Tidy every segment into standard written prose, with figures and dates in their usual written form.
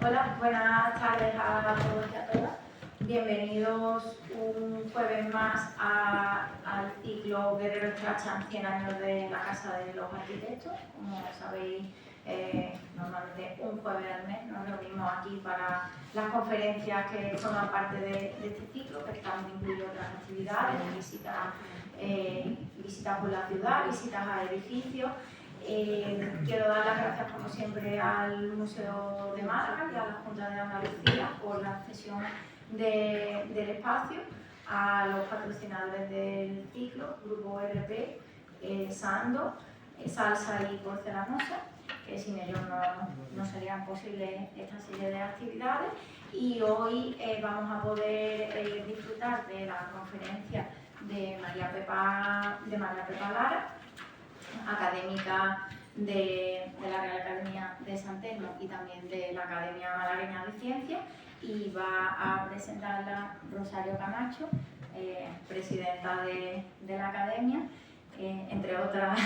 Hola, buenas tardes a todos y a todas. Bienvenidos un jueves más al ciclo Guerrero Trachan 100 años de la Casa de los Arquitectos. Como sabéis, normalmente un jueves al mes nos reunimos aquí para las conferencias que forman parte de este ciclo, que también incluye otras actividades, visitas por la ciudad, visitas a edificios. Quiero dar las gracias, como siempre, al Museo de Málaga y a la Junta de Andalucía por la cesión del espacio, a los patrocinadores del ciclo, Grupo RP, Sando, Salsa y Porcelanosa, que sin ellos no serían posibles esta serie de actividades. Y hoy vamos a poder disfrutar de la conferencia de María Pepa Lara, académica de la Real Academia de San Telmo y también de la Academia Malagueña de Ciencias, y va a presentarla Rosario Camacho, presidenta de la Academia, entre otras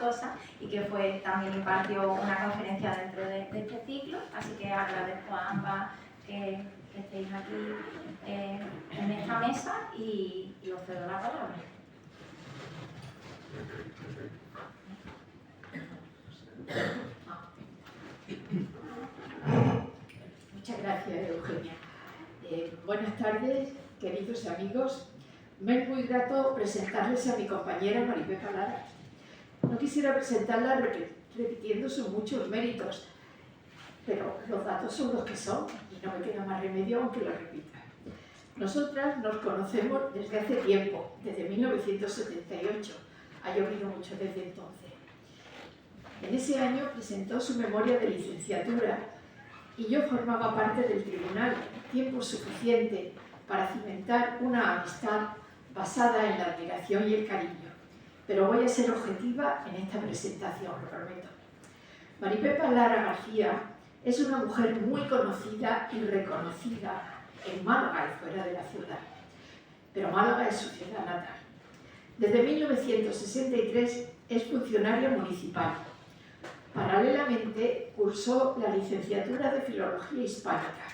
cosas, y que también impartió una conferencia dentro de este ciclo. Así que agradezco a ambas que estéis aquí en esta mesa y os cedo la palabra. Muchas gracias, Eugenia. Buenas tardes, queridos amigos. Me es muy grato presentarles a mi compañera Maripepa Lara. No quisiera presentarla repitiendo sus muchos méritos, pero los datos son los que son y no me queda más remedio aunque lo repita. Nosotras nos conocemos desde hace tiempo, desde 1978. Ha llovido mucho desde entonces. En ese año presentó su memoria de licenciatura y yo formaba parte del tribunal, tiempo suficiente para cimentar una amistad basada en la admiración y el cariño. Pero voy a ser objetiva en esta presentación, lo prometo. Maripepa Lara García es una mujer muy conocida y reconocida en Málaga y fuera de la ciudad, pero Málaga es su ciudad natal. Desde 1963 es funcionaria municipal. Paralelamente cursó la licenciatura de Filología Hispánica.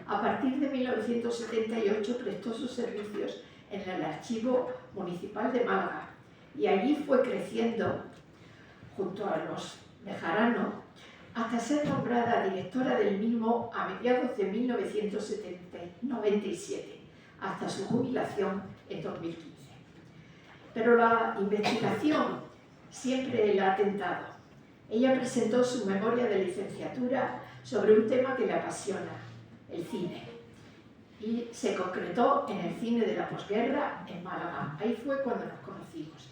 A partir de 1978 prestó sus servicios en el Archivo Municipal de Málaga y allí fue creciendo junto a los Bejarano hasta ser nombrada directora del mismo a mediados de 1997, hasta su jubilación en 2015. Pero la investigación siempre la ha tentado. Ella presentó su memoria de licenciatura sobre un tema que le apasiona, el cine, y se concretó en el cine de la posguerra en Málaga. Ahí fue cuando nos conocimos.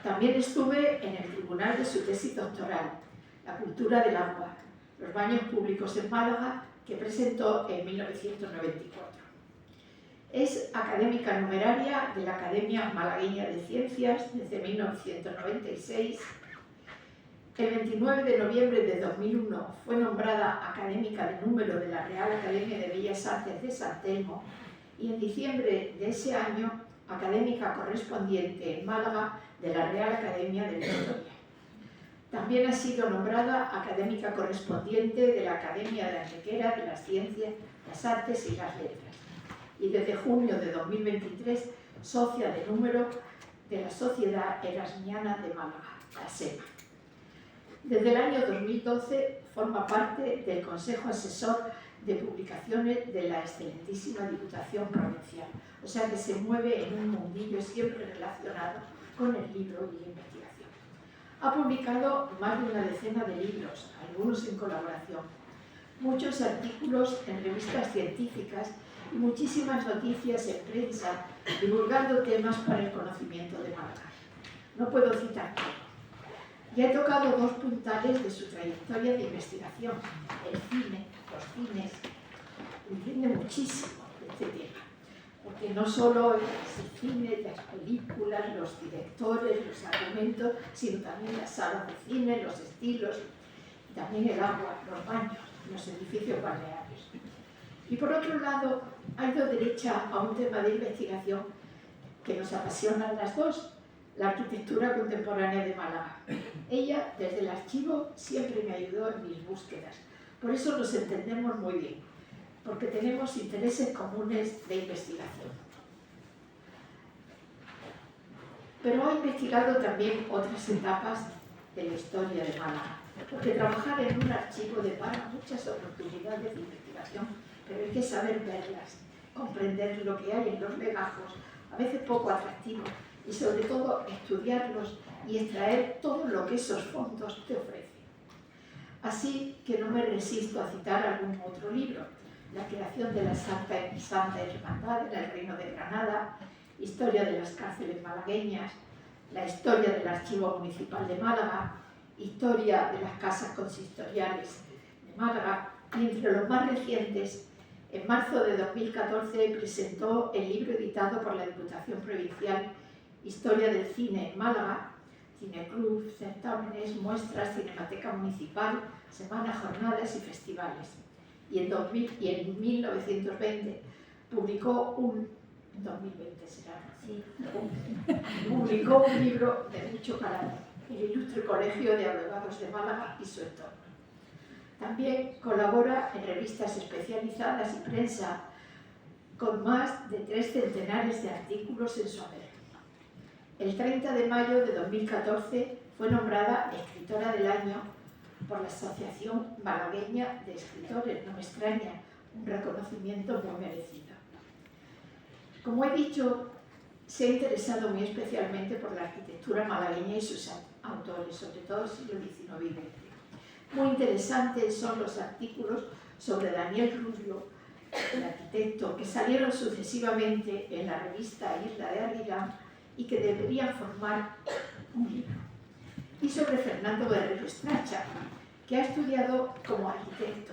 También estuve en el tribunal de su tesis doctoral, La cultura del agua, los baños públicos en Málaga, que presentó en 1994. Es académica numeraria de la Academia Malagueña de Ciencias desde 1996. El 29 de noviembre de 2001 fue nombrada académica de número de la Real Academia de Bellas Artes de San Telmo y en diciembre de ese año académica correspondiente en Málaga de la Real Academia de la Historia. También ha sido nombrada académica correspondiente de la Academia de Antequera de las Ciencias, las Artes y las Letras. Y desde junio de 2023, socia de número de la Sociedad Erasmiana de Málaga, la SEMA. Desde el año 2012 forma parte del Consejo Asesor de publicaciones de la excelentísima Diputación Provincial. O sea que se mueve en un mundillo siempre relacionado con el libro y la investigación. Ha publicado más de una decena de libros, algunos en colaboración, muchos artículos en revistas científicas y muchísimas noticias en prensa divulgando temas para el conocimiento de Málaga. No puedo citar todo. Ya he tocado dos puntales de su trayectoria de investigación, el cine, los cines. Entiende muchísimo de este tema, porque no solo es el cine, las películas, los directores, los argumentos, sino también las salas de cine, los estilos, y también el agua, los baños, los edificios balnearios. Y por otro lado, ha ido derecha a un tema de investigación que nos apasiona a las dos, la arquitectura contemporánea de Málaga. Ella, desde el archivo, siempre me ayudó en mis búsquedas. Por eso nos entendemos muy bien, porque tenemos intereses comunes de investigación. Pero ha investigado también otras etapas de la historia de Málaga, porque trabajar en un archivo depara muchas oportunidades de investigación, pero hay que saber verlas, comprender lo que hay en los legajos, a veces poco atractivos, y sobre todo estudiarlos y extraer todo lo que esos fondos te ofrecen. Así que no me resisto a citar algún otro libro: La creación de la Santa Hermandad en el Reino de Granada, Historia de las cárceles malagueñas, la historia del Archivo Municipal de Málaga, Historia de las casas consistoriales de Málaga, y entre los más recientes, en marzo de 2014 presentó el libro editado por la Diputación Provincial, Historia del cine en Málaga, cineclub, certámenes, muestras, cinemateca municipal, semanas, jornadas y festivales. Y en 1920 publicó un libro de mucho calado, el Ilustre Colegio de Abogados de Málaga y su entorno. También colabora en revistas especializadas y prensa con más de 3 centenares de artículos en su haber. El 30 de mayo de 2014 fue nombrada Escritora del Año por la Asociación Malagueña de Escritores. No me extraña, un reconocimiento muy merecido. Como he dicho, se ha interesado muy especialmente por la arquitectura malagueña y sus autores, sobre todo el siglo XIX y XX. Muy interesantes son los artículos sobre Daniel Rubio, el arquitecto, que salieron sucesivamente en la revista Isla de Aguilar y que deberían formar un libro. Y sobre Fernando Guerrero Estracha, que ha estudiado como arquitecto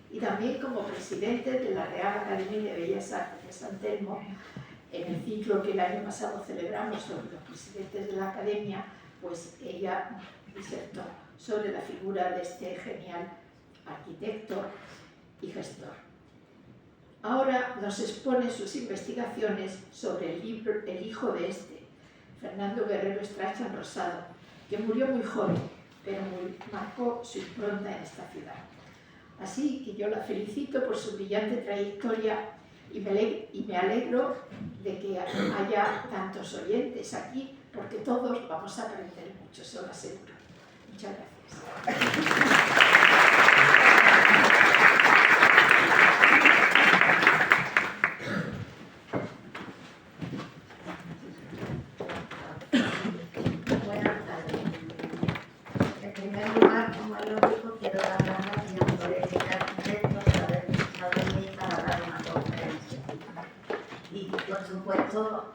y también como presidente de la Real Academia de Bellas Artes de San Telmo. En el ciclo que el año pasado celebramos sobre los presidentes de la Academia, pues ella disertó sobre la figura de este genial arquitecto y gestor. Ahora nos expone sus investigaciones sobre el hijo de este, Fernando Guerrero Estracha Rosado, que murió muy joven, pero marcó su impronta en esta ciudad. Así que yo la felicito por su brillante trayectoria y me alegro de que haya tantos oyentes aquí, porque todos vamos a aprender mucho, se lo aseguro. Muchas gracias.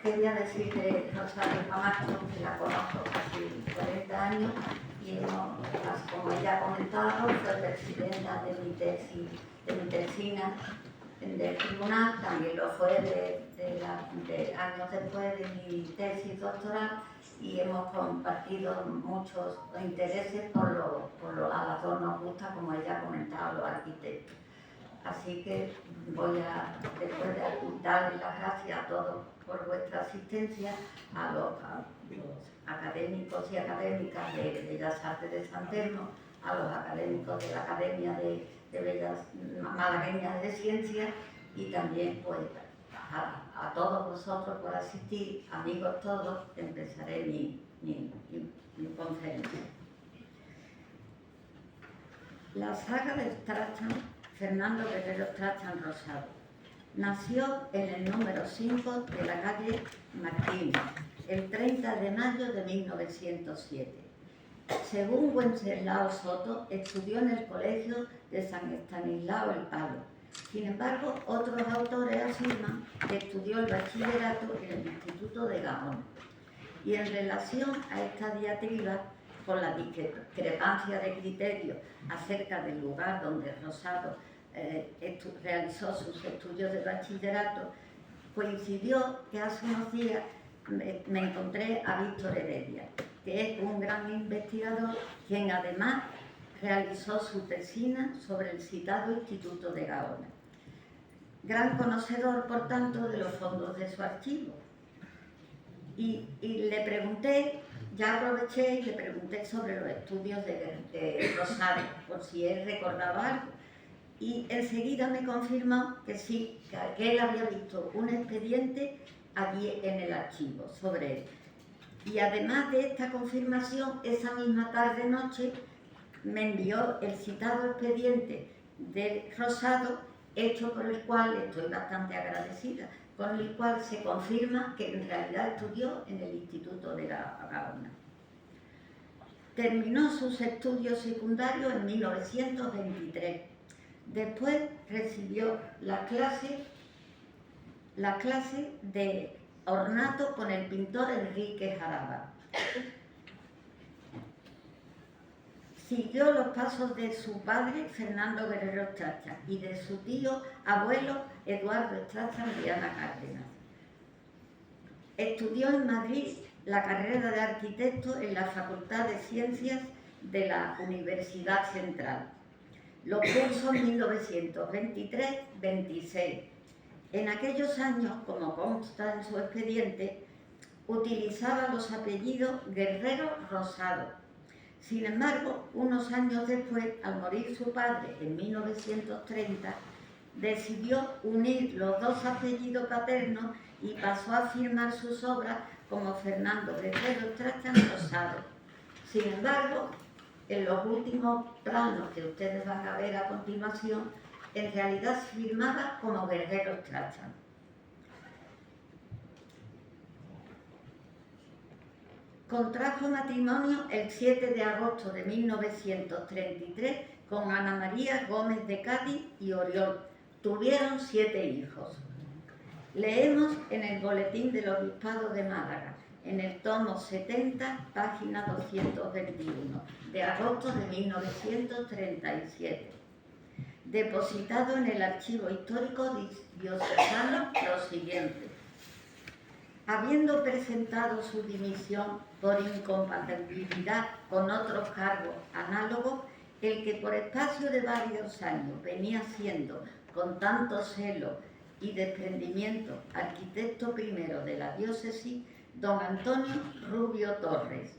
Quería decirle Rosario Camacho, que la conozco casi 40 años y como ella ha comentado, fue presidenta de mi tesina del tribunal, también lo fue de años después de mi tesis doctoral, y hemos compartido muchos intereses a las dos nos gusta, como ella ha comentado, los arquitectos. Así que voy a, después de darles las gracias a todos por vuestra asistencia, a los académicos y académicas de Bellas Artes de San Telmo, a los académicos de la Academia de Bellas Malagueñas de Ciencias, y también pues a todos vosotros por asistir, amigos todos. Empezaré mi conferencia. La saga de Strachan Fernando Guerrero Strachan Rosado. Nació en el número 5 de la calle Martínez, el 30 de mayo de 1907. Según Wenceslao Soto, estudió en el colegio de San Estanislao el Palo. Sin embargo, otros autores afirman que estudió el bachillerato en el Instituto de Gaona. Y en relación a esta diatriba, con la discrepancia de criterios acerca del lugar donde Rosado realizó sus estudios de bachillerato, coincidió que hace unos días me encontré a Víctor Heredia, que es un gran investigador, quien además realizó su tesina sobre el citado Instituto de Gaona. Gran conocedor, por tanto, de los fondos de su archivo. Y le pregunté, ya aproveché y le pregunté sobre los estudios de Rosado, por si él recordaba algo. Y enseguida me confirmó que sí, que él había visto un expediente allí en el archivo sobre él. Y además de esta confirmación, esa misma tarde-noche me envió el citado expediente de Rosado, hecho por el cual estoy bastante agradecida, con el cual se confirma que en realidad estudió en el Instituto de Gaona. Terminó sus estudios secundarios en 1923. Después recibió la clase de ornato con el pintor Enrique Jaraba. Siguió los pasos de su padre, Fernando Guerrero Strachan, y de su tío abuelo, Eduardo Strachan Viana Cárdenas. Estudió en Madrid la carrera de arquitecto en la Facultad de Ciencias de la Universidad Central. Lo cursó en 1923-26. En aquellos años, como consta en su expediente, utilizaba los apellidos Guerrero Rosado. Sin embargo, unos años después, al morir su padre en 1930, decidió unir los dos apellidos paternos y pasó a firmar sus obras como Fernando Guerrero Strachan Rosado. Sin embargo, en los últimos planos que ustedes van a ver a continuación, en realidad se firmaba como Guerrero Strachan. Contrajo matrimonio el 7 de agosto de 1933 con Ana María Gómez de Cádiz y Oriol. Tuvieron 7 hijos. Leemos en el Boletín del Obispado de Málaga, en el tomo 70, página 221, de agosto de 1937. Depositado en el Archivo Histórico Diocesano lo siguiente. Habiendo presentado su dimisión por incompatibilidad con otros cargos análogos, el que por espacio de varios años venía siendo con tanto celo y desprendimiento arquitecto primero de la diócesis, don Antonio Rubio Torres.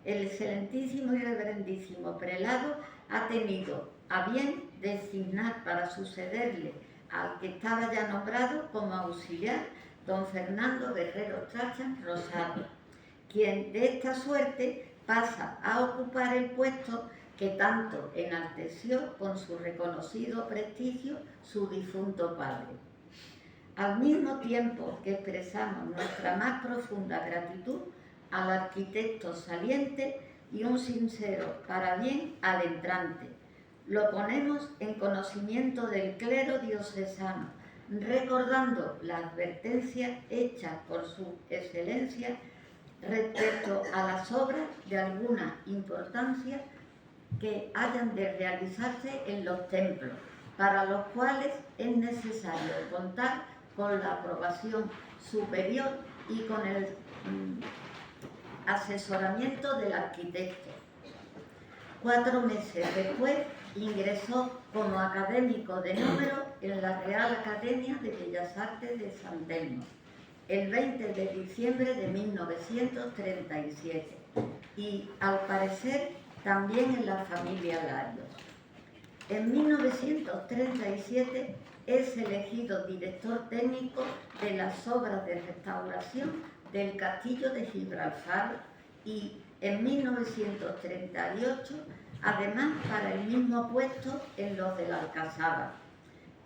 El excelentísimo y reverendísimo prelado ha tenido a bien designar para sucederle al que estaba ya nombrado como auxiliar don Fernando Guerrero Strachan Rosado, quien de esta suerte pasa a ocupar el puesto que tanto enalteció con su reconocido prestigio su difunto padre. Al mismo tiempo que expresamos nuestra más profunda gratitud al arquitecto saliente y un sincero parabién al entrante, lo ponemos en conocimiento del clero diocesano, recordando la advertencia hecha por su excelencia respecto a las obras de alguna importancia que hayan de realizarse en los templos, para los cuales es necesario contar con la aprobación superior y con el asesoramiento del arquitecto. 4 meses después ingresó como académico de número en la Real Academia de Bellas Artes de San Telmo, el 20 de diciembre de 1937, y al parecer también en la familia Larios. En 1937 es elegido director técnico de las obras de restauración del Castillo de Gibraltar y en 1938 además para el mismo puesto en los de la Alcazaba,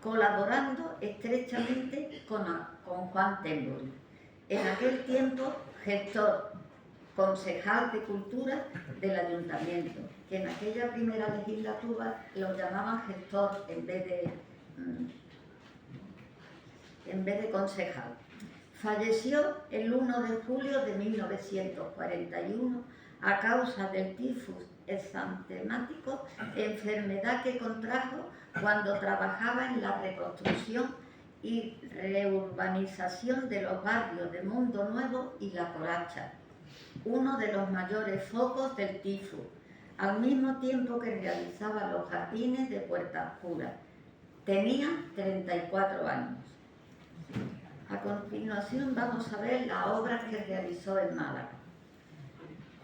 colaborando estrechamente con Juan Temburi, en aquel tiempo gestor, concejal de Cultura del Ayuntamiento, que en aquella primera legislatura lo llamaban gestor en vez de concejal. Falleció el 1 de julio de 1941 a causa del tifus exantemático, enfermedad que contrajo cuando trabajaba en la reconstrucción y reurbanización de los barrios de Mundo Nuevo y La Coracha, uno de los mayores focos del tifus, al mismo tiempo que realizaba los jardines de Puerta Oscura. Tenía 34 años. A continuación vamos a ver las obras que realizó en Málaga.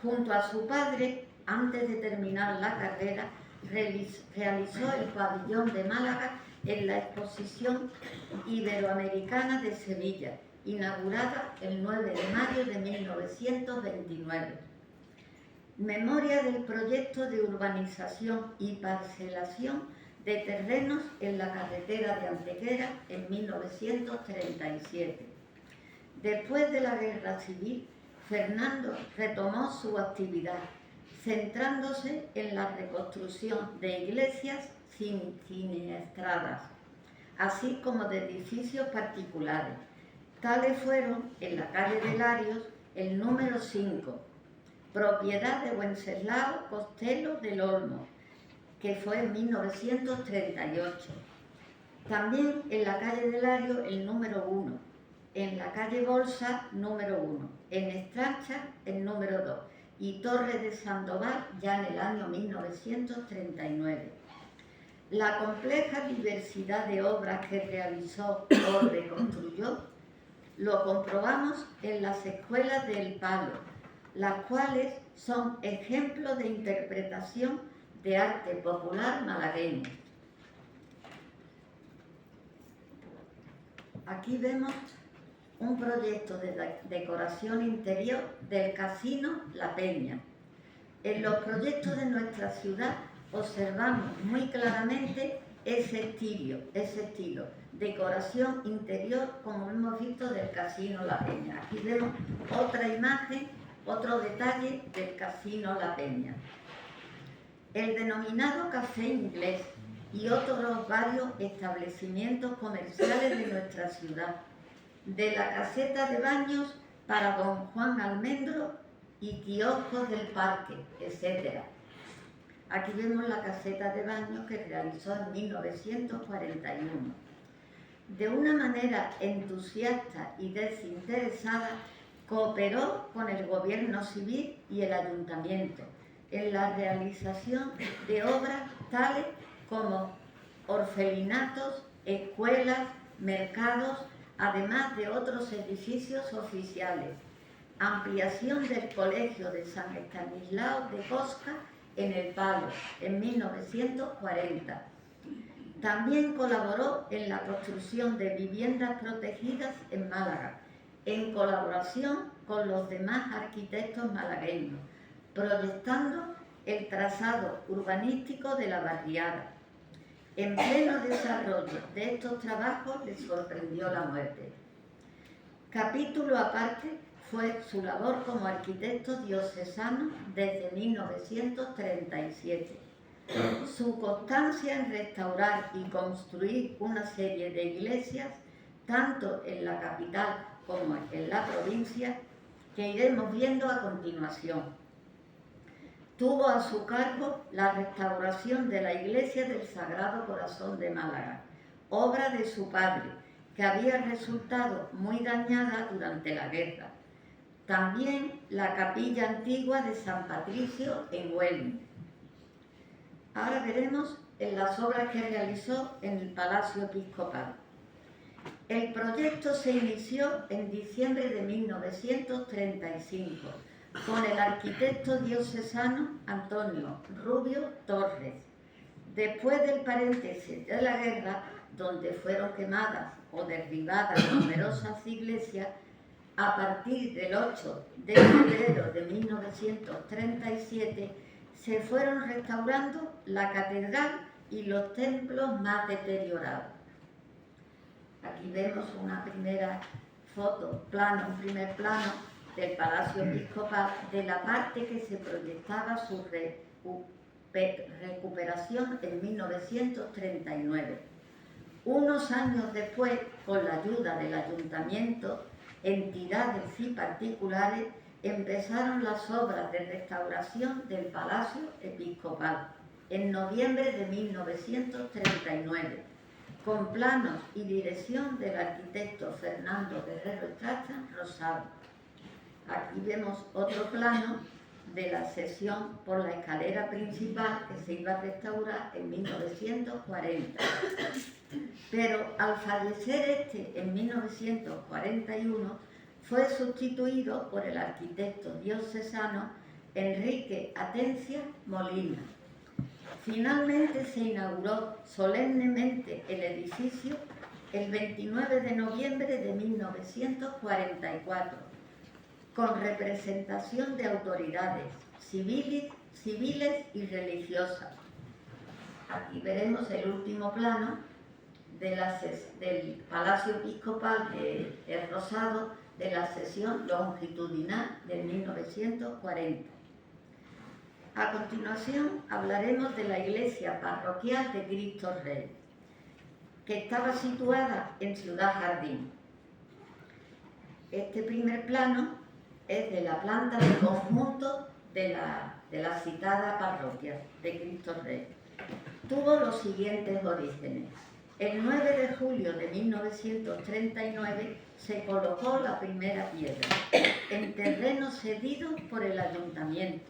Junto a su padre, antes de terminar la carrera, realizó el pabellón de Málaga en la Exposición Iberoamericana de Sevilla, inaugurada el 9 de mayo de 1929. Memoria del proyecto de urbanización y parcelación de terrenos en la carretera de Antequera en 1937. Después de la Guerra Civil, Fernando retomó su actividad, centrándose en la reconstrucción de iglesias siniestradas, así como de edificios particulares. Tales fueron, en la calle de Larios, el número 5, propiedad de Wenceslao Costello del Olmo, que fue en 1938. También en la calle de Larios, el número 1, en la calle Bolsa, número 1, en Estrancha, el número 2, y Torre de Sandoval, ya en el año 1939. La compleja diversidad de obras que realizó o reconstruyó lo comprobamos en las escuelas del Palo, las cuales son ejemplos de interpretación de arte popular malagueño. Aquí vemos un proyecto de decoración interior del Casino La Peña. En los proyectos de nuestra ciudad observamos muy claramente ese estilo, decoración interior, como hemos visto del Casino La Peña. Aquí vemos otra imagen, otro detalle del Casino La Peña. El denominado Café Inglés y otros varios establecimientos comerciales de nuestra ciudad, de la caseta de baños para don Juan Almendro y kioscos del parque, etc. Aquí vemos la caseta de baños que realizó en 1941. De una manera entusiasta y desinteresada, cooperó con el gobierno civil y el ayuntamiento en la realización de obras tales como orfelinatos, escuelas, mercados, además de otros edificios oficiales. Ampliación del Colegio de San Estanislao de Cosca en El Palo, en 1940. También colaboró en la construcción de viviendas protegidas en Málaga, en colaboración con los demás arquitectos malagueños, proyectando el trazado urbanístico de la barriada. En pleno desarrollo de estos trabajos le sorprendió la muerte. Capítulo aparte fue su labor como arquitecto diocesano desde 1937. Su constancia en restaurar y construir una serie de iglesias, tanto en la capital como en la provincia, que iremos viendo a continuación. Tuvo a su cargo la restauración de la iglesia del Sagrado Corazón de Málaga, obra de su padre, que había resultado muy dañada durante la guerra. También la capilla antigua de San Patricio en Huelva. Ahora veremos en las obras que realizó en el Palacio Episcopal. El proyecto se inició en diciembre de 1935 con el arquitecto diocesano Antonio Rubio Torres. Después del paréntesis de la guerra, donde fueron quemadas o derribadas numerosas iglesias, a partir del 8 de febrero de 1937 se fueron restaurando la catedral y los templos más deteriorados. Aquí vemos una primera foto, un primer plano del Palacio Episcopal, de la parte que se proyectaba su recuperación en 1939. Unos años después, con la ayuda del ayuntamiento, entidades y particulares, empezaron las obras de restauración del Palacio Episcopal en noviembre de 1939, con planos y dirección del arquitecto Fernando Guerrero Strachan Rosado. Aquí vemos otro plano de la sesión por la escalera principal que se iba a restaurar en 1940. Pero al fallecer en 1941, fue sustituido por el arquitecto diocesano Enrique Atencia Molina. Finalmente se inauguró solemnemente el edificio el 29 de noviembre de 1944, con representación de autoridades civiles y religiosas. Aquí veremos el último plano del Palacio Episcopal de El Rosado, de la sesión longitudinal de 1940. A continuación hablaremos de la iglesia parroquial de Cristo Rey, que estaba situada en Ciudad Jardín. Este primer plano es de la planta de conjunto de la citada parroquia de Cristo Rey. Tuvo los siguientes orígenes. El 9 de julio de 1939 se colocó la primera piedra en terreno cedido por el ayuntamiento.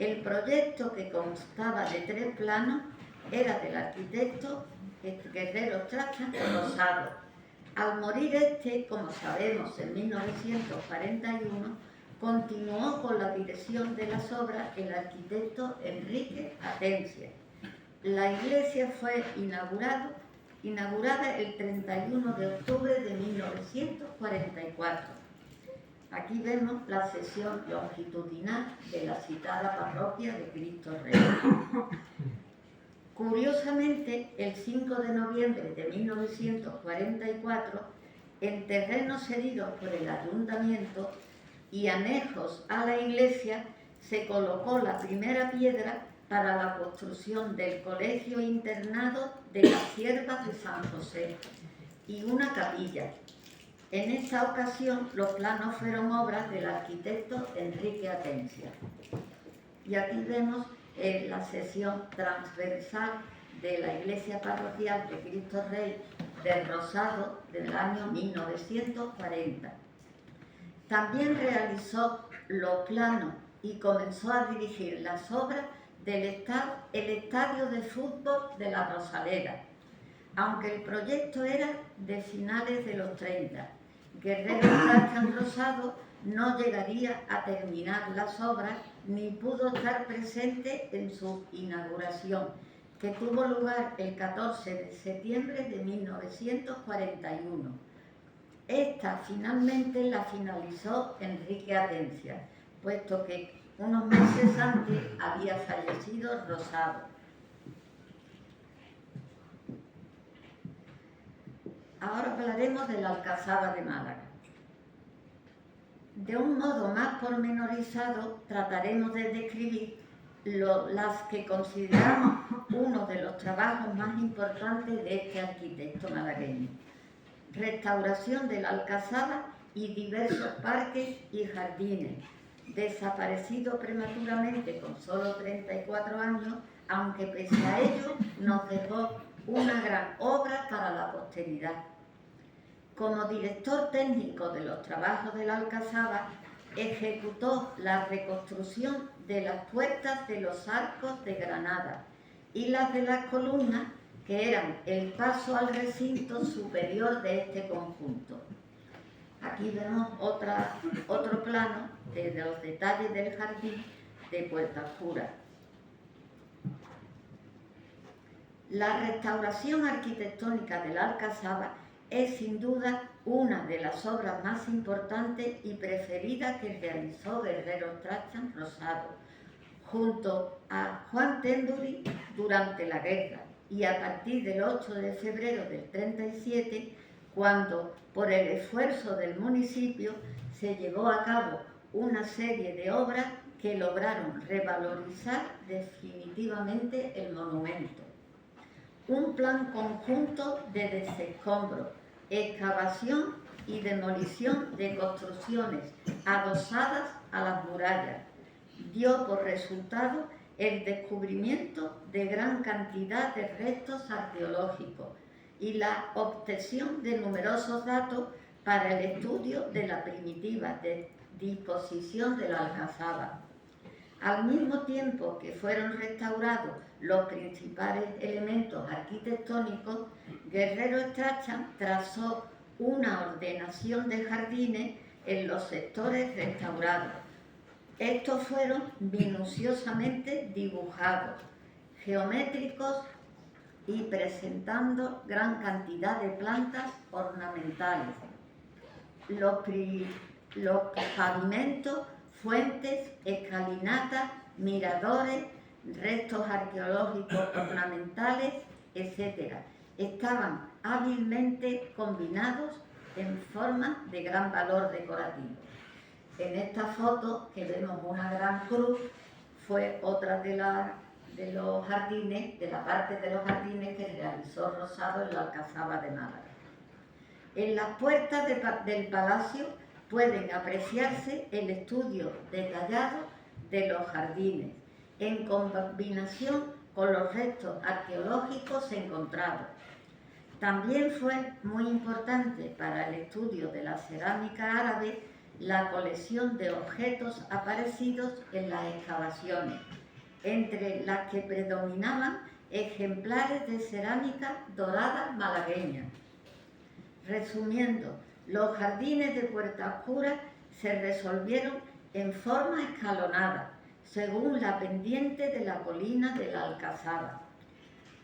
El proyecto, que constaba de 3 planos, era del arquitecto Guerrero Strachan Rosado. Al morir como sabemos, en 1941, continuó con la dirección de las obras el arquitecto Enrique Atencia. La iglesia fue inaugurada el 31 de octubre de 1944. Aquí vemos la sesión longitudinal de la citada parroquia de Cristo Rey. Curiosamente, el 5 de noviembre de 1944, en terrenos cedidos por el ayuntamiento y anejos a la iglesia, se colocó la primera piedra para la construcción del colegio internado de las Siervas de San José y una capilla. En esta ocasión, los planos fueron obras del arquitecto Enrique Atencia. Y aquí vemos la sección transversal de la iglesia parroquial de Cristo Rey del Rosado del año 1940. También realizó los planos y comenzó a dirigir las obras del estadio de fútbol de la Rosaleda, aunque el proyecto era de finales de los 30. Guerrero Strachan Rosado no llegaría a terminar las obras ni pudo estar presente en su inauguración, que tuvo lugar el 14 de septiembre de 1941. Esta finalmente la finalizó Enrique Atencia, puesto que unos meses antes había fallecido Rosado. Ahora hablaremos de la Alcazaba de Málaga. De un modo más pormenorizado trataremos de describir las que consideramos uno de los trabajos más importantes de este arquitecto malagueño. Restauración de la Alcazaba y diversos parques y jardines, desaparecido prematuramente con solo 34 años, aunque pese a ello nos dejó una gran obra para la posteridad. Como director técnico de los trabajos de la Alcazaba, ejecutó la reconstrucción de las puertas de los arcos de Granada y las de las columnas, que eran el paso al recinto superior de este conjunto. Aquí vemos otro plano de los detalles del jardín de Puerta Oscura. La restauración arquitectónica de la Alcazaba es sin duda una de las obras más importantes y preferidas que realizó Guerrero Strachan Rosado, junto a Juan Tenduri durante la guerra, y a partir del 8 de febrero del 37, cuando por el esfuerzo del municipio se llevó a cabo una serie de obras que lograron revalorizar definitivamente el monumento. Un plan conjunto de desescombro, excavación y demolición de construcciones adosadas a las murallas dio por resultado el descubrimiento de gran cantidad de restos arqueológicos y la obtención de numerosos datos para el estudio de la primitiva disposición de la alcazaba. Al mismo tiempo que fueron restaurados los principales elementos arquitectónicos, Guerrero Strachan trazó una ordenación de jardines en los sectores restaurados. Estos fueron minuciosamente dibujados, geométricos y presentando gran cantidad de plantas ornamentales. Los pavimentos, fuentes, escalinatas, miradores, restos arqueológicos ornamentales, etc., estaban hábilmente combinados en forma de gran valor decorativo. En esta foto que vemos una gran cruz, fue otra de los jardines, de la parte de los jardines que realizó Rosado en la Alcazaba de Málaga. En las puertas del palacio pueden apreciarse el estudio detallado de los jardines, en combinación con los restos arqueológicos encontrados. También fue muy importante para el estudio de la cerámica árabe la colección de objetos aparecidos en las excavaciones, entre las que predominaban ejemplares de cerámica dorada malagueña. Resumiendo, los jardines de Puerta Oscura se resolvieron en forma escalonada, según la pendiente de la colina de la Alcazaba,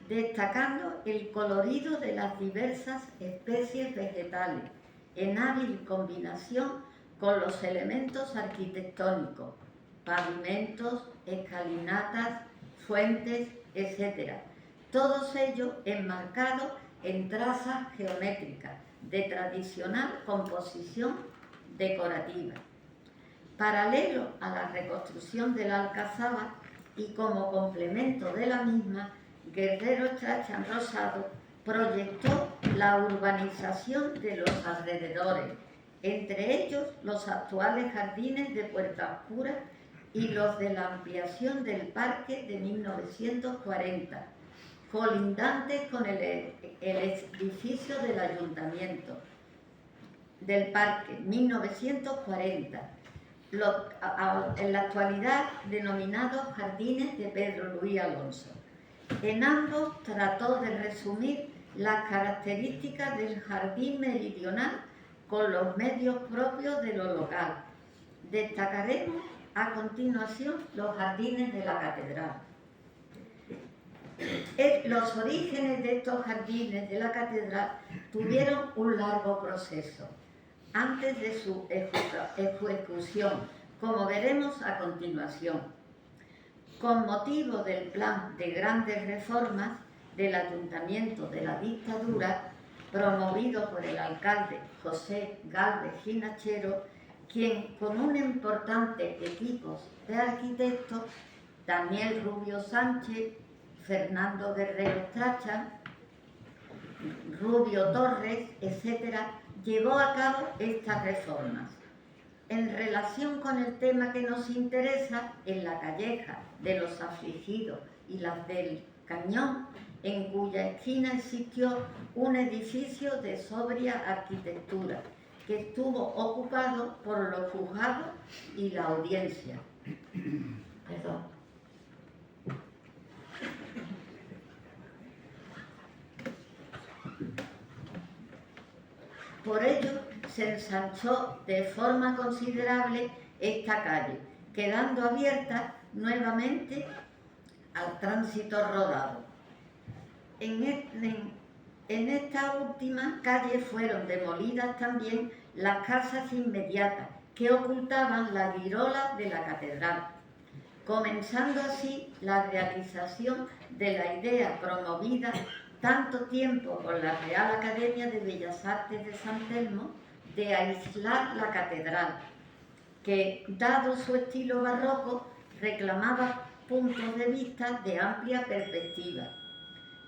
destacando el colorido de las diversas especies vegetales, en hábil combinación con los elementos arquitectónicos, pavimentos, escalinatas, fuentes, etc. Todos ellos enmarcados en trazas geométricas de tradicional composición decorativa. Paralelo a la reconstrucción de la Alcazaba y como complemento de la misma, Guerrero Strachan Rosado proyectó la urbanización de los alrededores, entre ellos los actuales jardines de Puerta Oscura y los de la ampliación del parque de 1940, colindantes con el edificio del ayuntamiento del parque 1940, en la actualidad denominados Jardines de Pedro Luis Alonso. En ambos trató de resumir las características del jardín meridional con los medios propios de lo local. Destacaremos a continuación los jardines de la catedral. Los orígenes de estos jardines de la catedral tuvieron un largo proceso antes de su ejecución, como veremos a continuación. Con motivo del plan de grandes reformas del Ayuntamiento de la Dictadura, promovido por el alcalde José Gálvez Ginachero, quien con un importante equipo de arquitectos, Daniel Rubio Sánchez, Fernando Guerrero Strachan, Rubio Torres, etc., llevó a cabo estas reformas. En relación con el tema que nos interesa, en la calleja de los Afligidos y las del Cañón, en cuya esquina existió un edificio de sobria arquitectura que estuvo ocupado por los juzgados y la audiencia. Perdón. Por ello, se ensanchó de forma considerable esta calle, quedando abierta nuevamente al tránsito rodado. En esta última calle fueron demolidas también las casas inmediatas que ocultaban la girola de la catedral. comenzando así la realización de la idea promovida tanto tiempo por la Real Academia de Bellas Artes de San Telmo de aislar la catedral, que, dado su estilo barroco, reclamaba puntos de vista de amplia perspectiva,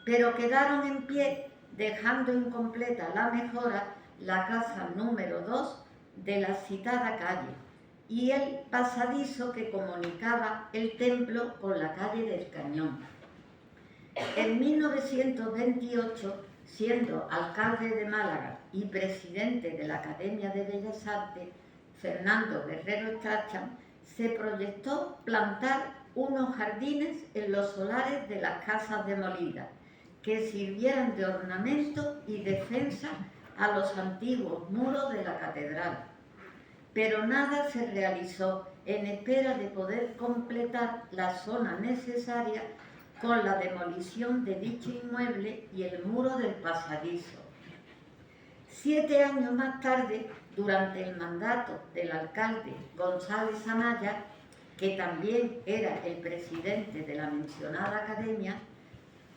pero quedaron en pie, dejando incompleta la mejora la casa número 2 de la citada calle y el pasadizo que comunicaba el templo con la calle del Cañón. En 1928, siendo alcalde de Málaga y presidente de la Academia de Bellas Artes, Fernando Guerrero Strachan, se proyectó plantar unos jardines en los solares de las casas demolidas, que sirvieran de ornamento y defensa a los antiguos muros de la catedral. Pero nada se realizó en espera de poder completar la zona necesaria con la demolición de dicho inmueble y el muro del pasadizo. 7 años más tarde, durante el mandato del alcalde González Anaya, que también era el presidente de la mencionada academia,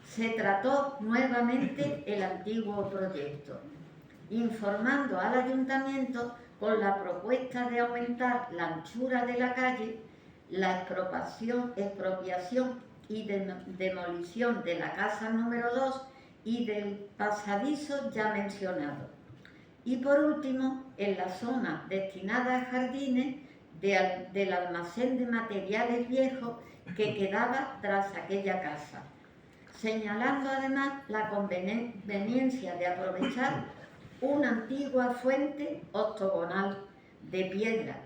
se trató nuevamente el antiguo proyecto, informando al ayuntamiento con la propuesta de aumentar la anchura de la calle, la expropiación y demolición de la casa número 2 y del pasadizo ya mencionado. Y por último, en la zona destinada a jardines del almacén de materiales viejos que quedaba tras aquella casa, señalando además la conveniencia de aprovechar una antigua fuente octogonal de piedra,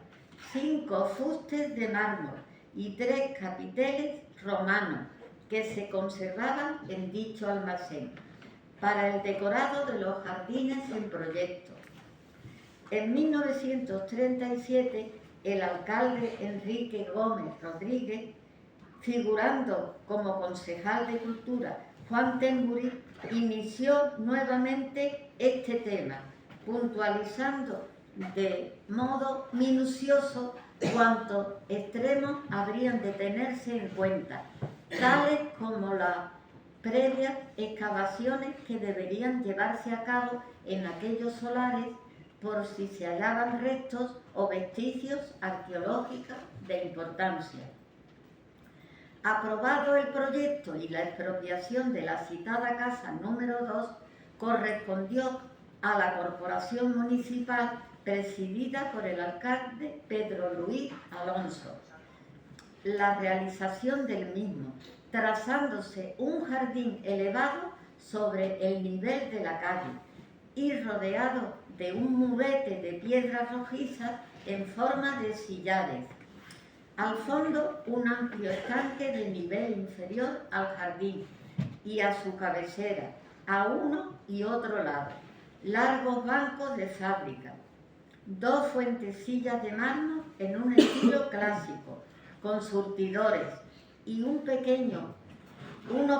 5 fustes de mármol y 3 capiteles romanos que se conservaban en dicho almacén para el decorado de los jardines en proyecto. En 1937, el alcalde Enrique Gómez Rodríguez, figurando como concejal de Cultura Juan Temburi, inició nuevamente este tema, puntualizando de modo minucioso cuántos extremos habrían de tenerse en cuenta, tales como las previas excavaciones que deberían llevarse a cabo en aquellos solares por si se hallaban restos o vestigios arqueológicos de importancia. Aprobado el proyecto y la expropiación de la citada casa número 2, correspondió a la corporación municipal presidida por el alcalde Pedro Luis Alonso la realización del mismo, trazándose un jardín elevado sobre el nivel de la calle y rodeado de un murete de piedras rojizas en forma de sillares. Al fondo, un amplio estanque de nivel inferior al jardín y a su cabecera, a uno y otro lado, largos bancos de fábrica, 2 fuentecillas de mármol en un estilo clásico, con surtidores y unos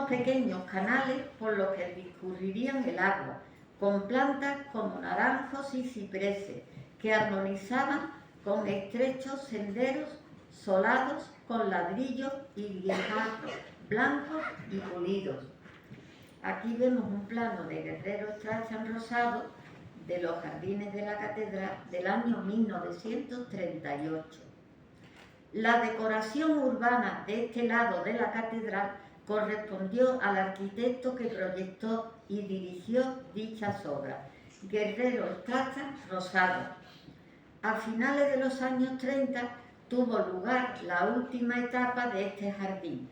pequeños canales por los que discurrirían el agua, con plantas como naranjos y cipreses que armonizaban con estrechos senderos solados con ladrillos y guijarros blancos y pulidos. Aquí vemos un plano de Guerrero Strachan Rosado de los jardines de la catedral del año 1938. La decoración urbana de este lado de la catedral correspondió al arquitecto que proyectó y dirigió dichas obras, Guerrero Strachan Rosado. A finales de los años 30 tuvo lugar la última etapa de este jardín,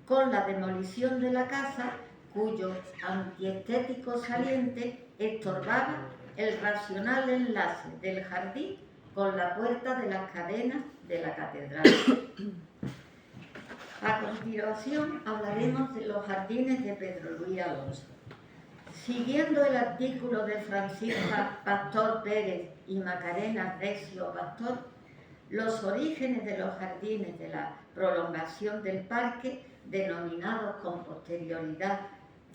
con la demolición de la casa, cuyo antiestético saliente estorbaba el racional enlace del jardín con la puerta de las cadenas de la catedral. A continuación hablaremos de los jardines de Pedro Luis Alonso. Siguiendo el artículo de Francisca Pastor Pérez y Macarena Recio Pastor, los orígenes de los jardines de la prolongación del parque, denominados con posterioridad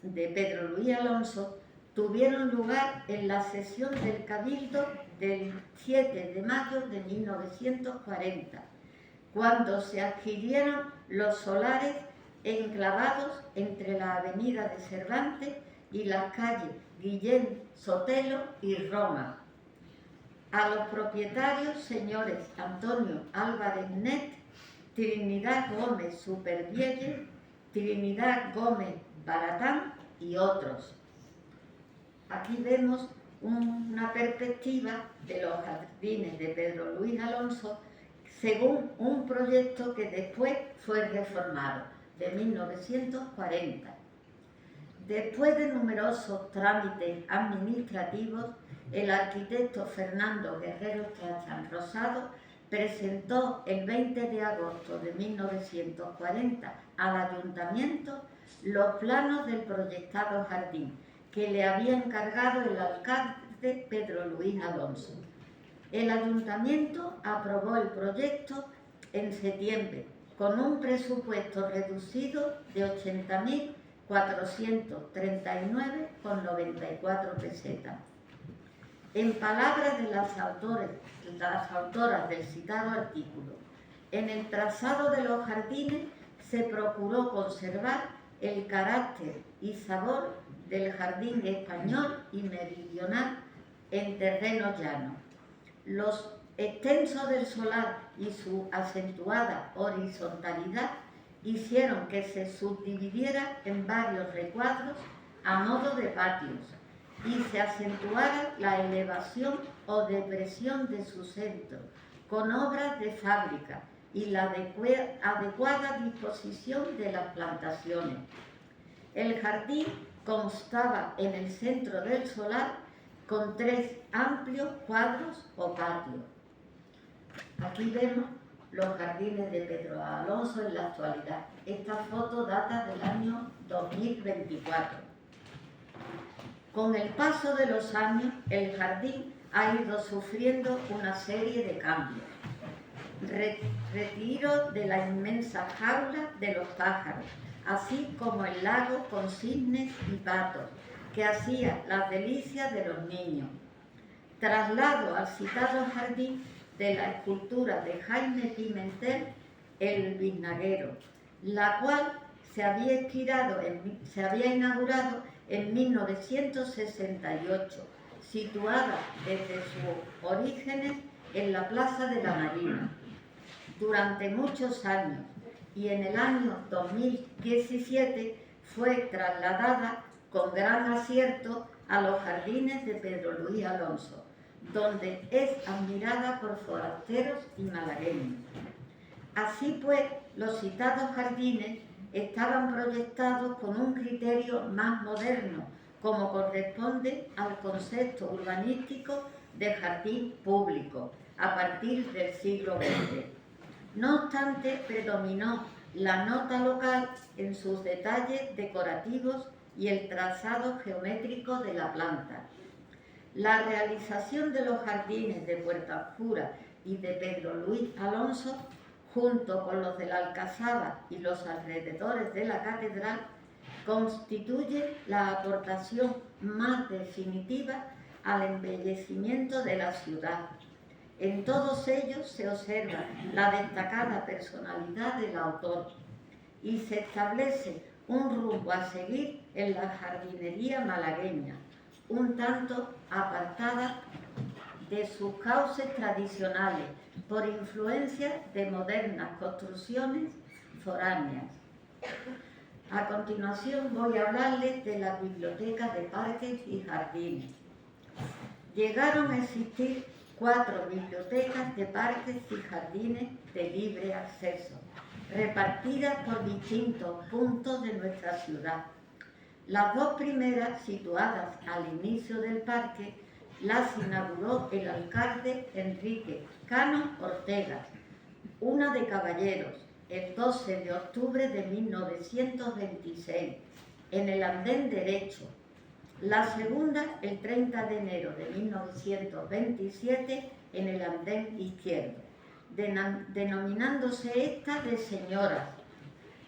de Pedro Luis Alonso, tuvieron lugar en la sesión del Cabildo del 7 de mayo de 1940, cuando se adquirieron los solares enclavados entre la avenida de Cervantes y las calles Guillén Sotelo y Roma. A los propietarios, señores Antonio Álvarez Net, Trinidad Gómez Supervielle, Trinidad Gómez Baratán y otros. Aquí vemos una perspectiva de los jardines de Pedro Luis Alonso según un proyecto que después fue reformado, de 1940. Después de numerosos trámites administrativos, el arquitecto Fernando Guerrero Trachán Rosado presentó el 20 de agosto de 1940 al ayuntamiento los planos del proyectado jardín que le había encargado el alcalde Pedro Luis Alonso. El ayuntamiento aprobó el proyecto en septiembre con un presupuesto reducido de 80.439,94 pesetas. En palabras de las autoras del citado artículo, en el trazado de los jardines se procuró conservar el carácter y sabor del jardín español y meridional en terreno llano. Los extensos del solar y su acentuada horizontalidad hicieron que se subdividiera en varios recuadros a modo de patios y se acentuara la elevación o depresión de su centro con obras de fábrica y la adecuada disposición de las plantaciones. El jardín constaba en el centro del solar con 3 amplios cuadros o patios. Aquí vemos los jardines de Pedro Alonso en la actualidad. Esta foto data del año 2024. Con el paso de los años, el jardín ha ido sufriendo una serie de cambios. Retiro de la inmensa jaula de los pájaros, así como el lago con cisnes y patos, que hacía las delicias de los niños. Traslado al citado jardín de la escultura de Jaime Pimentel, el Biznaguero, la cual se había inaugurado en 1968, situada desde sus orígenes en la Plaza de la Marina. Durante muchos años y en el año 2017 fue trasladada con gran acierto a los jardines de Pedro Luis Alonso, donde es admirada por forasteros y malagueños. Así pues, los citados jardines estaban proyectados con un criterio más moderno, como corresponde al concepto urbanístico de jardín público a partir del siglo XX. No obstante, predominó la nota local en sus detalles decorativos y el trazado geométrico de la planta. La realización de los jardines de Puerta Oscura y de Pedro Luis Alonso, junto con los de la Alcazaba y los alrededores de la catedral, constituye la aportación más definitiva al embellecimiento de la ciudad. En todos ellos se observa la destacada personalidad del autor y se establece un rumbo a seguir en la jardinería malagueña, un tanto apartada de sus cauces tradicionales por influencia de modernas construcciones foráneas. A continuación voy a hablarles de las bibliotecas de parques y jardines. Llegaron a existir 4 bibliotecas de parques y jardines de libre acceso, repartidas por distintos puntos de nuestra ciudad. Las 2 primeras, situadas al inicio del parque, las inauguró el alcalde Enrique Cano Ortega, una de Caballeros, el 12 de octubre de 1926, en el andén derecho. La segunda, el 30 de enero de 1927, en el andén izquierdo, denominándose esta de Señoras,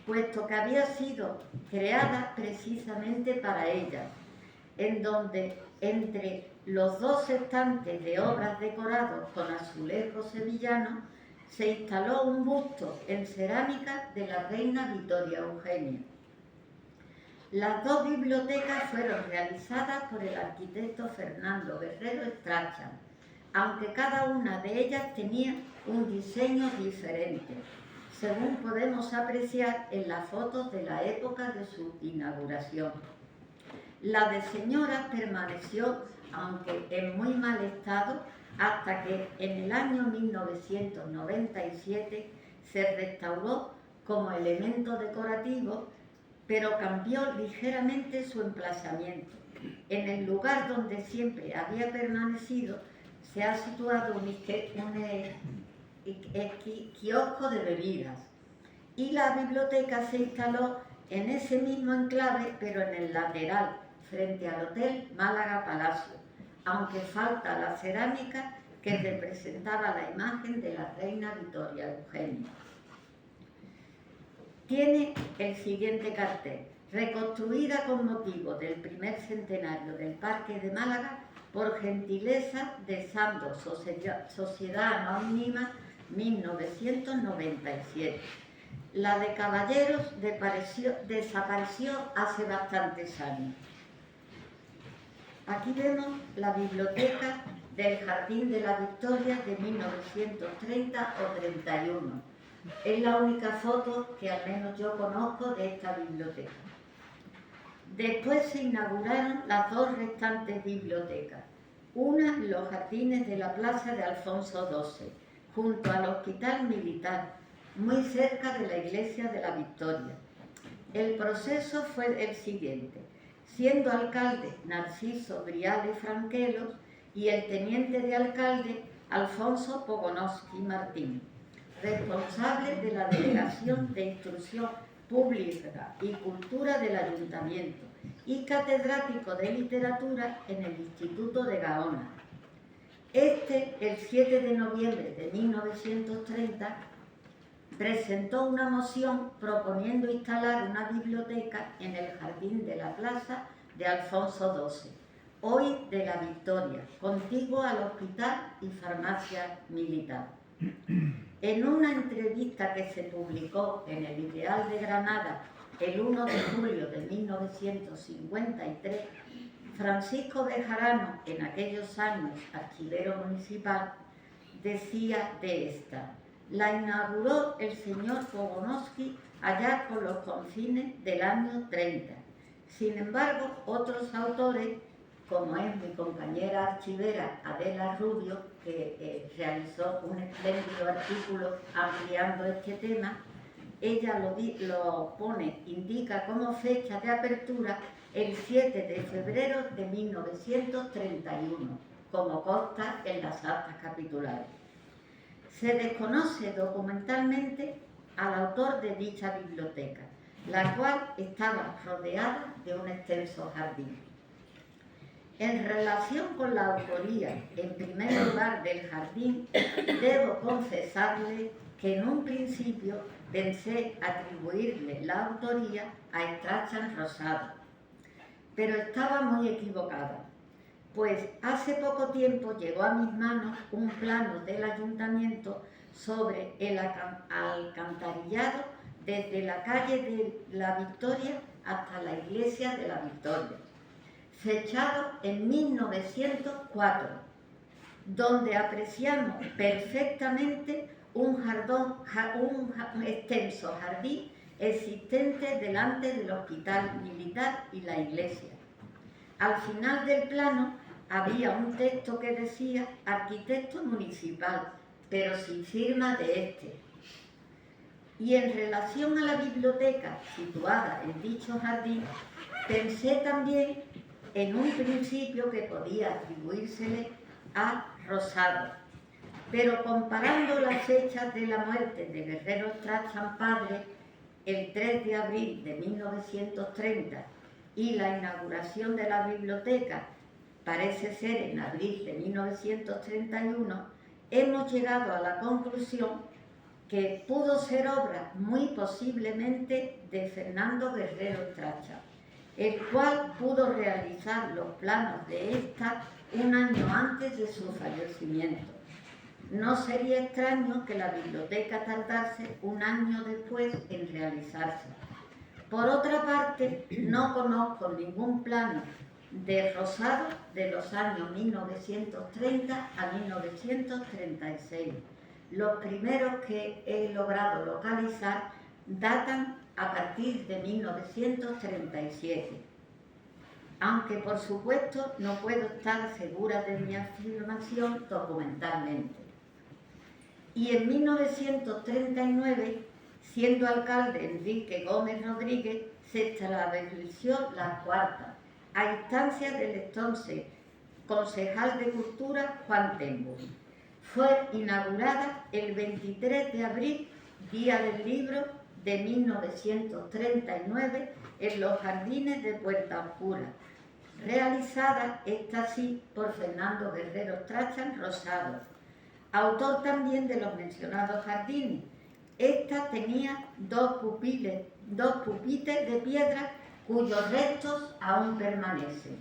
puesto que había sido creada precisamente para ellas, en donde entre los 2 estantes de obras decorados con azulejos sevillanos se instaló un busto en cerámica de la reina Victoria Eugenia. Las dos bibliotecas fueron realizadas por el arquitecto Fernando Guerrero Strachan, aunque cada una de ellas tenía un diseño diferente, según podemos apreciar en las fotos de la época de su inauguración. La de Señora permaneció, aunque en muy mal estado, hasta que en el año 1997 se restauró como elemento decorativo, pero cambió ligeramente su emplazamiento. En el lugar donde siempre había permanecido se ha situado un kiosco de bebidas, y la biblioteca se instaló en ese mismo enclave, pero en el lateral, frente al Hotel Málaga Palacio, aunque falta la cerámica que representaba la imagen de la reina Victoria Eugenia. Tiene el siguiente cartel: reconstruida con motivo del primer centenario del Parque de Málaga por gentileza de Sandoz Sociedad Anónima 1997. La de Caballeros desapareció hace bastantes años. Aquí vemos la biblioteca del Jardín de la Victoria de 1930 o 31. Es la única foto que al menos yo conozco de esta biblioteca. Después se inauguraron las dos restantes bibliotecas, una en los jardines de la plaza de Alfonso XII, junto al Hospital Militar, muy cerca de la iglesia de la Victoria. El proceso fue el siguiente: siendo alcalde Narciso Briales Franquelos y el teniente de alcalde Alfonso Pogonoski Martín, responsables de la Delegación de Instrucción Pública y Cultura del Ayuntamiento y catedrático de Literatura en el Instituto de Gaona. El 7 de noviembre de 1930, presentó una moción proponiendo instalar una biblioteca en el jardín de la plaza de Alfonso XII, hoy de la Victoria, contiguo al hospital y farmacia militar. En una entrevista que se publicó en el Ideal de Granada el 1 de julio de 1953, Francisco Bejarano, en aquellos años archivero municipal, decía de esta: la inauguró el señor Pogonoski allá por los confines del año 30. Sin embargo, otros autores, como es mi compañera archivera Adela Rubio, que realizó un espléndido artículo ampliando este tema, ella lo indica como fecha de apertura el 7 de febrero de 1931, como consta en las actas capitulares. Se desconoce documentalmente al autor de dicha biblioteca, la cual estaba rodeada de un extenso jardín. En relación con la autoría, en primer lugar, del jardín, debo confesarle que en un principio pensé atribuirle la autoría a Strachan Rosado, pero estaba muy equivocada, pues hace poco tiempo llegó a mis manos un plano del ayuntamiento sobre el alcantarillado desde la calle de la Victoria hasta la iglesia de la Victoria, fechado en 1904, donde apreciamos perfectamente un extenso jardín existente delante del hospital militar y la iglesia. Al final del plano había un texto que decía arquitecto municipal, pero sin firma de este. Y en relación a la biblioteca situada en dicho jardín, pensé también en un principio que podía atribuírsele a Rosado, pero comparando las fechas de la muerte de Guerrero Strachan padre, el 3 de abril de 1930, y la inauguración de la biblioteca, parece ser en abril de 1931, hemos llegado a la conclusión que pudo ser obra muy posiblemente de Fernando Guerrero Strachan, el cual pudo realizar los planos de esta un año antes de su fallecimiento. No sería extraño que la biblioteca tardase un año después en realizarse. Por otra parte, no conozco ningún plano de Rosado de los años 1930 a 1936. Los primeros que he logrado localizar datan a partir de 1937. Aunque por supuesto no puedo estar segura de mi afirmación documentalmente. Y en 1939, siendo alcalde Enrique Gómez Rodríguez, se estableció la cuarta, a instancias del entonces concejal de Cultura Juan Tembur. Fue inaugurada el 23 de abril, Día del Libro de 1939, en los jardines de Puerta Oscura, realizada esta sí por Fernando Guerrero Trachan Rosado, autor también de los mencionados jardines. Esta tenía dos pupitres de piedra cuyos restos aún permanecen.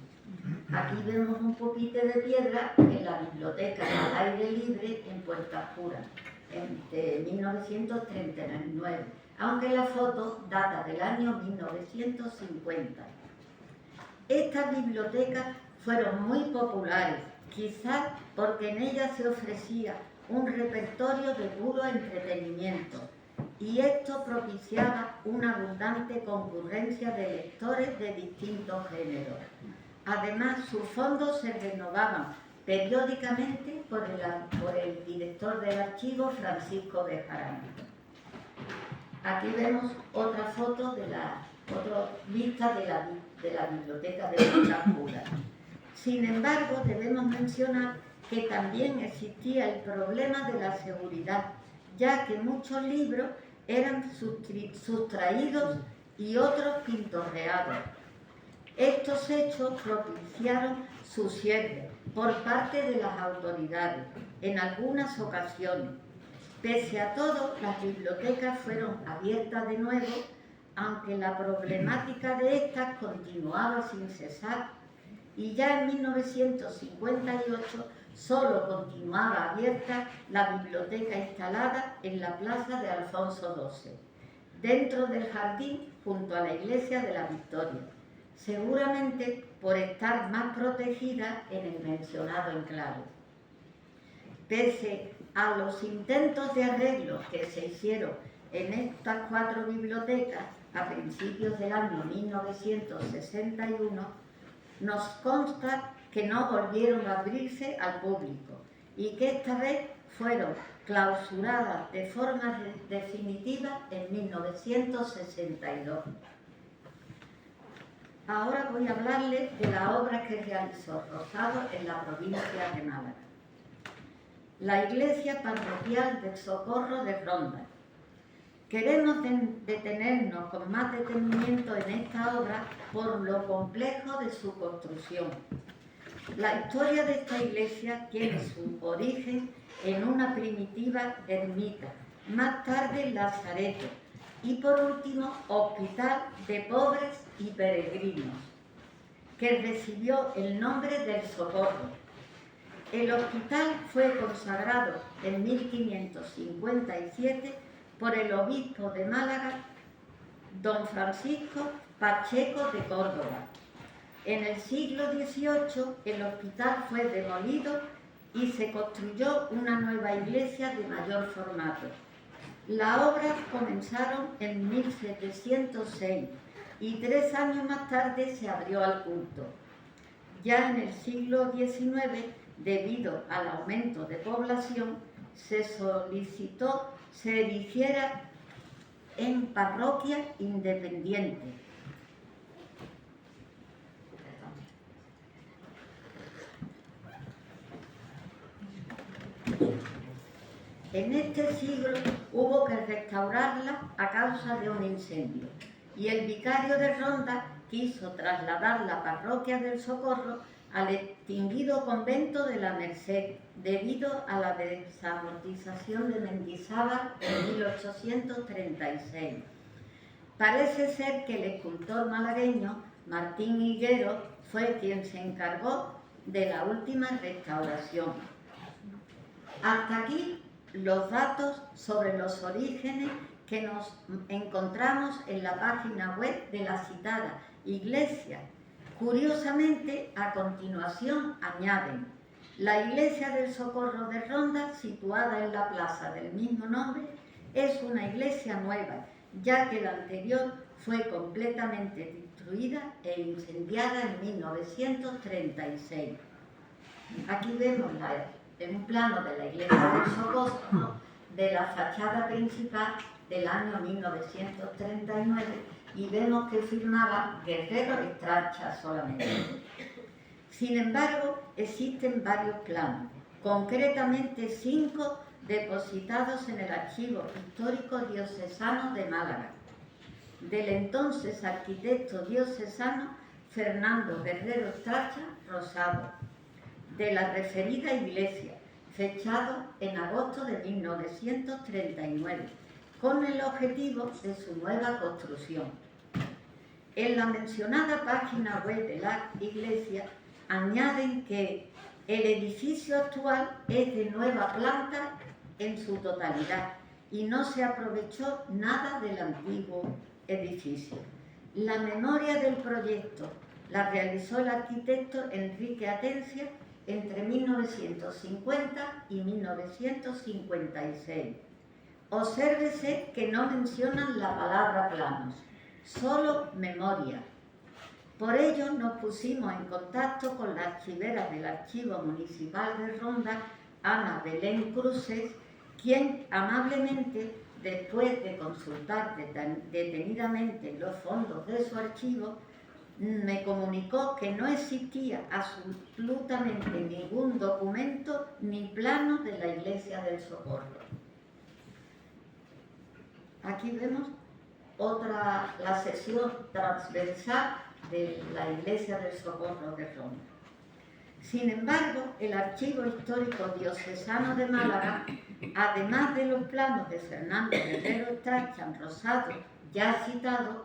Aquí vemos un pupitre de piedra en la biblioteca al aire libre en Puerta Oscura, de 1939, aunque la foto data del año 1950. Estas bibliotecas fueron muy populares, quizás porque en ellas se ofrecía un repertorio de puro entretenimiento, y esto propiciaba una abundante concurrencia de lectores de distintos géneros. Además, sus fondos se renovaban periódicamente por el director del archivo, Francisco Bejarano. Aquí vemos otra foto otra vista de la biblioteca de Puerta Oscura. Sin embargo, debemos mencionar que también existía el problema de la seguridad, ya que muchos libros eran sustraídos y otros pintorreados. Estos hechos propiciaron su cierre por parte de las autoridades en algunas ocasiones. Pese a todo, las bibliotecas fueron abiertas de nuevo, aunque la problemática de estas continuaba sin cesar, y ya en 1958 solo continuaba abierta la biblioteca instalada en la plaza de Alfonso XII, dentro del jardín junto a la iglesia de la Victoria, seguramente por estar más protegida en el mencionado enclave. Pese a los intentos de arreglo que se hicieron en estas cuatro bibliotecas a principios del año 1961, nos consta que no volvieron a abrirse al público y que esta vez fueron clausuradas de forma definitiva en 1962. Ahora voy a hablarles de la obra que realizó Rosado en la provincia de Málaga. La iglesia parroquial del Socorro de Ronda. Queremos detenernos con más detenimiento en esta obra por lo complejo de su construcción. La historia de esta iglesia tiene su origen en una primitiva ermita, más tarde lazareto y por último hospital de pobres y peregrinos, que recibió el nombre del Socorro. El hospital fue consagrado en 1557 por el obispo de Málaga, don Francisco Pacheco de Córdoba. En el siglo XVIII el hospital fue demolido y se construyó una nueva iglesia de mayor formato. Las obras comenzaron en 1706 y 3 años más tarde se abrió al culto. Ya en el siglo XIX, debido al aumento de población, se solicitó se erigiera en parroquia independiente. En este siglo hubo que restaurarla a causa de un incendio y el vicario de Ronda quiso trasladar la parroquia del Socorro al extinguido convento de la Merced debido a la desamortización de Mendizábal en 1836. Parece ser que el escultor malagueño Martín Higuero fue quien se encargó de la última restauración. Hasta aquí los datos sobre los orígenes que nos encontramos en la página web de la citada iglesia. Curiosamente, a continuación añaden: la iglesia del Socorro de Ronda, situada en la plaza del mismo nombre, es una iglesia nueva, ya que la anterior fue completamente destruida e incendiada en 1936. Aquí vemos un plano de la iglesia del Socorro de la fachada principal del año 1939 y vemos que firmaba Guerrero Estracha solamente. Sin embargo, existen varios planos, concretamente 5 depositados en el Archivo Histórico Diocesano de Málaga, del entonces arquitecto diocesano Fernando Guerrero Estracha Rosado, de la referida iglesia, fechado en agosto de 1939, con el objetivo de su nueva construcción. En la mencionada página web de la iglesia añaden que el edificio actual es de nueva planta en su totalidad y no se aprovechó nada del antiguo edificio. La memoria del proyecto la realizó el arquitecto Enrique Atencia entre 1950 y 1956. Obsérvese que no mencionan la palabra planos, solo memoria. Por ello nos pusimos en contacto con la archivera del Archivo Municipal de Ronda, Ana Belén Cruces, quien amablemente, después de consultar detenidamente los fondos de su archivo, me comunicó que no existía absolutamente ningún documento ni plano de la Iglesia del Socorro. Aquí vemos la sección transversal de la Iglesia del Socorro de Ronda. Sin embargo, el Archivo Histórico Diocesano de Málaga, además de los planos de Fernando Guerrero Estracha Rosado ya citados,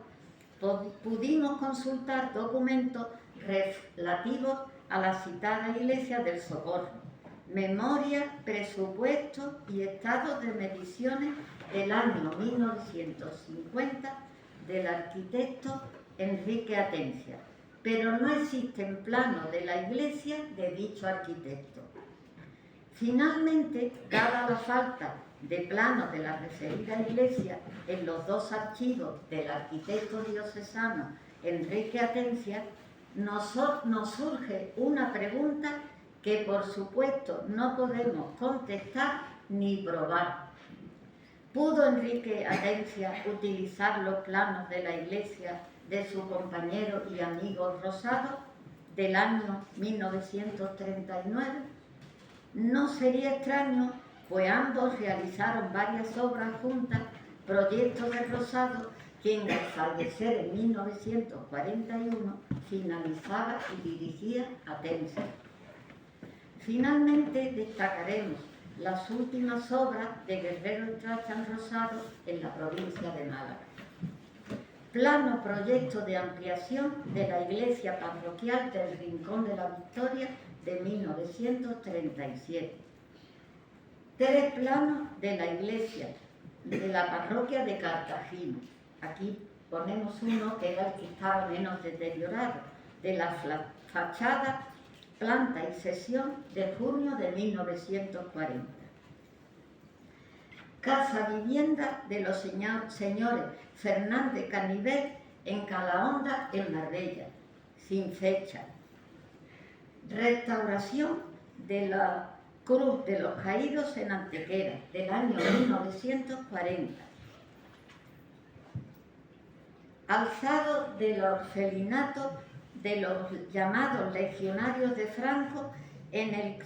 pudimos consultar documentos relativos a la citada Iglesia del Socorro, memoria, presupuesto y estados de mediciones del año 1950 del arquitecto Enrique Atencia, pero no existen planos de la iglesia de dicho arquitecto. Finalmente, dada la falta de planos de la referida iglesia en los 2 archivos del arquitecto diocesano Enrique Atencia, nos surge una pregunta que por supuesto no podemos contestar ni probar. ¿Pudo Enrique Atencia utilizar los planos de la iglesia de su compañero y amigo Rosado del año 1939? No sería extraño, pues ambos realizaron varias obras juntas, proyectos de Rosado, quien al fallecer en 1941 finalizaba y dirigía Atencia. Finalmente destacaremos las últimas obras de Guerrero Estracha Rosado en la provincia de Málaga. Plano proyecto de ampliación de la iglesia parroquial del Rincón de la Victoria de 1937. 3 planos de la iglesia de la parroquia de Cartagena. Aquí ponemos uno que era el que estaba menos deteriorado, de la fachada, planta y sección de junio de 1940. Casa vivienda de los señores Fernández Canivet en Calahonda, en Marbella, sin fecha. Restauración de la Cruz de los Caídos en Antequera, del año 1940. Alzado del orfelinato de los llamados legionarios de Franco en el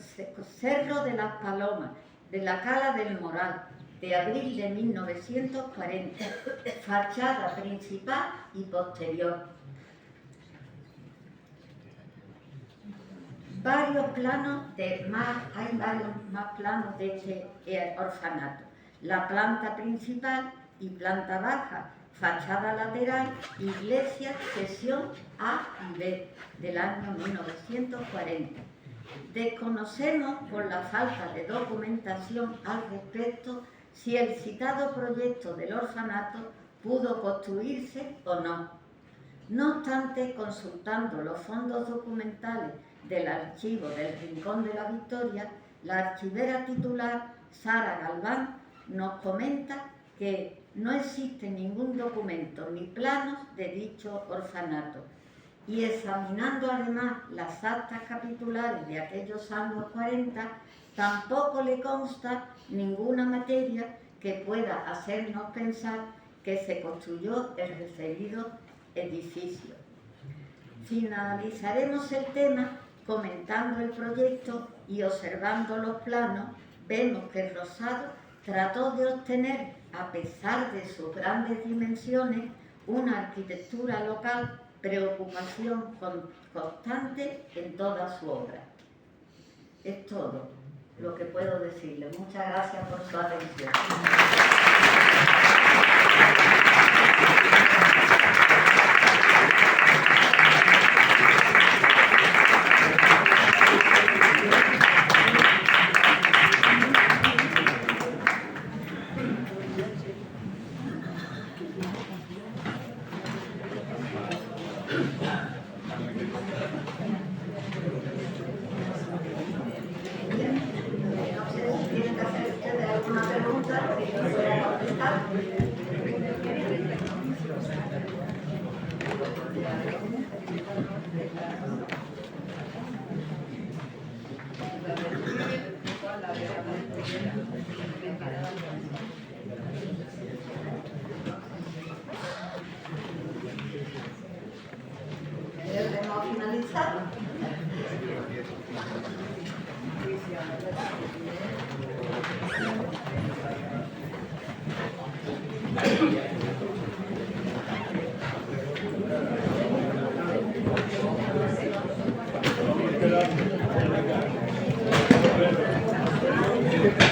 Cerro de las Palomas, de la Cala del Moral, de abril de 1940, fachada principal y posterior. Hay varios más planos de este orfanato. La planta principal y planta baja, fachada lateral, iglesia, sección A y B, del año 1940. Desconocemos por la falta de documentación al respecto si el citado proyecto del orfanato pudo construirse o no. No obstante, consultando los fondos documentales del archivo del Rincón de la Victoria, la archivera titular, Sara Galván, nos comenta que no existe ningún documento ni planos de dicho orfanato. Y examinando además las actas capitulares de aquellos años 40, tampoco le consta ninguna materia que pueda hacernos pensar que se construyó el referido edificio. Finalizaremos el tema comentando el proyecto y observando los planos. Vemos que Rosado trató de obtener, a pesar de sus grandes dimensiones, una arquitectura local, preocupación constante en toda su obra. Es todo lo que puedo decirle. Muchas gracias por su atención. Hemos finalizado. Gracias.